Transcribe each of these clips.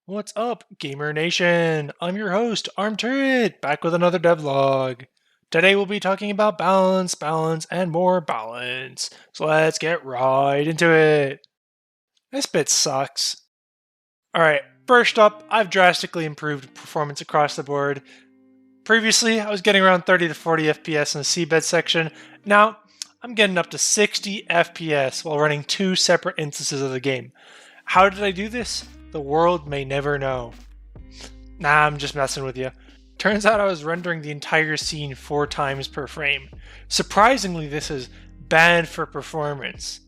What's up, Gamer Nation? I'm your host, Armturret, back with another devlog. Today we'll be talking about balance, and more balance. So let's get right into it. This bit sucks. Alright, first up, I've drastically improved performance across the board. Previously, I was getting around 30 to 40 FPS in the seabed section. Now, I'm getting up to 60 FPS while running two separate instances of the game. How did I do this? The world may never know. Nah, I'm just messing with you. Turns out I was rendering the entire scene 4 times per frame. Surprisingly, this is bad for performance.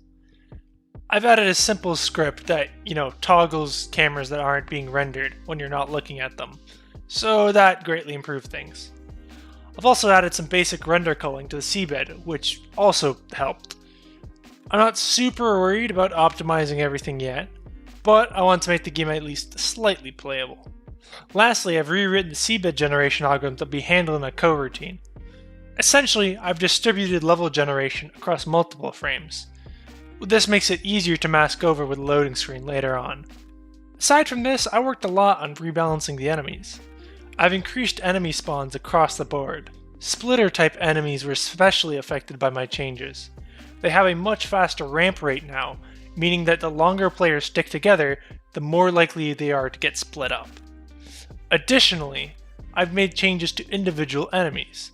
I've added a simple script that, toggles cameras that aren't being rendered when you're not looking at them. So that greatly improved things. I've also added some basic render culling to the seabed, which also helped. I'm not super worried about optimizing everything yet, but I want to make the game at least slightly playable. Lastly, I've rewritten the seabed generation algorithm to be handled in a coroutine. Essentially, I've distributed level generation across multiple frames. This makes it easier to mask over with a loading screen later on. Aside from this, I worked a lot on rebalancing the enemies. I've increased enemy spawns across the board. Splitter type enemies were especially affected by my changes. They have a much faster ramp rate now, meaning that the longer players stick together, the more likely they are to get split up. Additionally, I've made changes to individual enemies.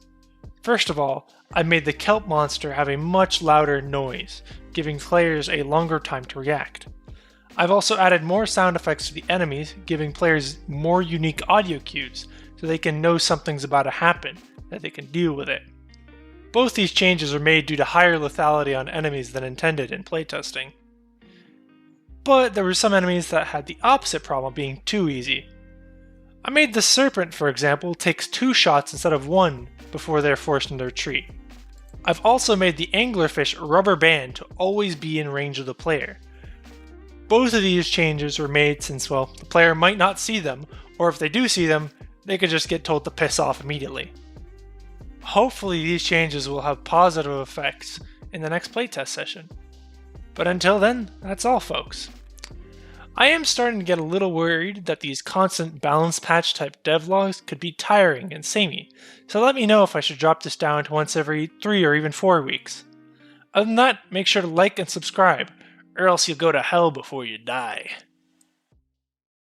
First of all, I made the kelp monster have a much louder noise, giving players a longer time to react. I've also added more sound effects to the enemies, giving players more unique audio cues, so they can know something's about to happen, that they can deal with it. Both these changes are made due to higher lethality on enemies than intended in playtesting. But there were some enemies that had the opposite problem, being too easy. I made the serpent, for example, takes 2 shots instead of 1 before they're forced into retreat. I've also made the anglerfish rubber band to always be in range of the player. Both of these changes were made since, the player might not see them, or if they do see them, they could just get told to piss off immediately. Hopefully these changes will have positive effects in the next playtest session. But until then, that's all folks. I am starting to get a little worried that these constant balance patch type devlogs could be tiring and samey, so let me know if I should drop this down to once every 3 or even 4 weeks. Other than that, make sure to like and subscribe, or else you'll go to hell before you die.